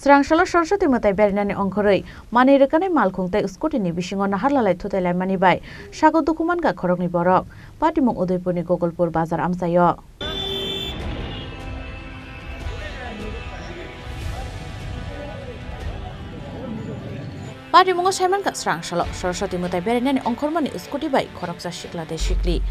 Srangshala Saraswati Matai Berinani Ongkorei, Mani Rekanai Malkhungtai Scotini Bishingo Naharlalai Thutelai Manibai, Shago Dukuman Ga Khorokni Borok, Patimong Udaipurni Gogolpur Bazar Amsayo. Patimong Simon Ga Srangshala Saraswati Matai Berinani Ongkormani Scoti Bai Khoroksa Shikla de Shikli.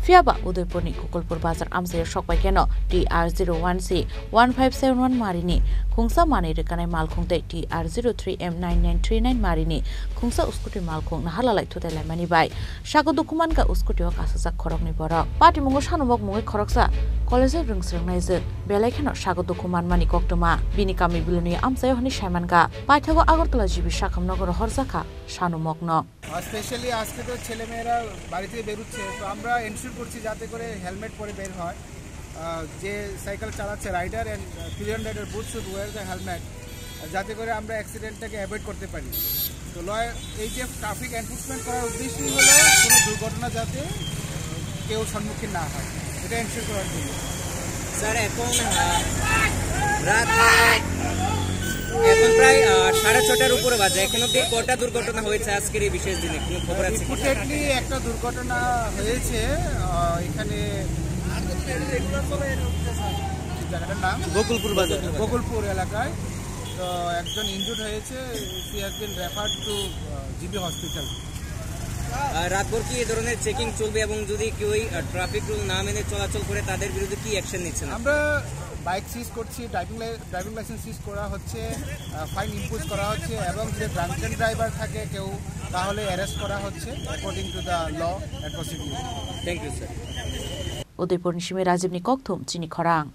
Fiaba Udaipurni Gogolpur Bazar Amsayo Shokbai Keno TR01C 1571 Marini. Khungsa Mani Rekanai Malkhungtai TR03M9939 Marini. Khungsa Uskuti Malkhung Naharlalai Thutelai Manibai. Shago Dukuman Ga Uskuti Wak Asasa Khorokni Borok. Patimong Shanobok Mungai Khoroksa. College Rungsrungnai Belai Keno Shago Dukuman Mani Koktuma. Bini Kami Biluni Amsayo Hani Shaiman Ga. Paithago Agartala Jibi Shakamnogor Horzaka Shanumokno. Especially আজকে তো ছেলেমেয়েরা বাড়ি থেকে বের হচ্ছে তো আমরা ensure করছি যাতে করে হেলমেট পরে বের হয় যে সাইকেল চালাচ্ছে rider and pillion rider both should wear the helmet যাতে করে আমরা অ্যাক্সিডেন্টটাকে অ্যাভয়েড করতে পারি তো এই যে ট্রাফিক এনফোর্সমেন্ট করার উদ্দেশ্যই হলো কোনো দুর্ঘটনা যাতে কেউ সম্মুখীন না হয় এটা এনশিওর করার জন্য স্যার এখন প্রায় 6:30টার উপরে বাজে এখন অবধি কয়টা দুর্ঘটনা হয়েছে আজকের এই বিশেষ দিনে কোনো খবর আছে রিপোর্টেডলি একটা দুর্ঘটনা হয়েছে এখানে জায়গাটার নাম গোকুলপুর বাজার গোকুলপুর এলাকায় তো একজন ইনজুর্ড হয়েছে he has been referred to GB hospital রাতভর কি এই ধরনের চেকিং চলবে এবং যদি কেউ ট্রাফিক রুল না মেনে চলাচল করে তাদের বিরুদ্ধে কি অ্যাকশন নিচ্ছেন আমরা বাইক সিজ করছি ড্রাইভিং লাইসেন্স সিজ করা হচ্ছে ফাইন ইম্পোজ করা হচ্ছে এবং যে ড্রাঙ্কেন ড্রাইভার থাকে কেউ তাহলে অ্যারেস্ট করা হচ্ছে according to the law and procedure thank you sir Udaipur Nishimi Rajibni Kokthum Chini Khorang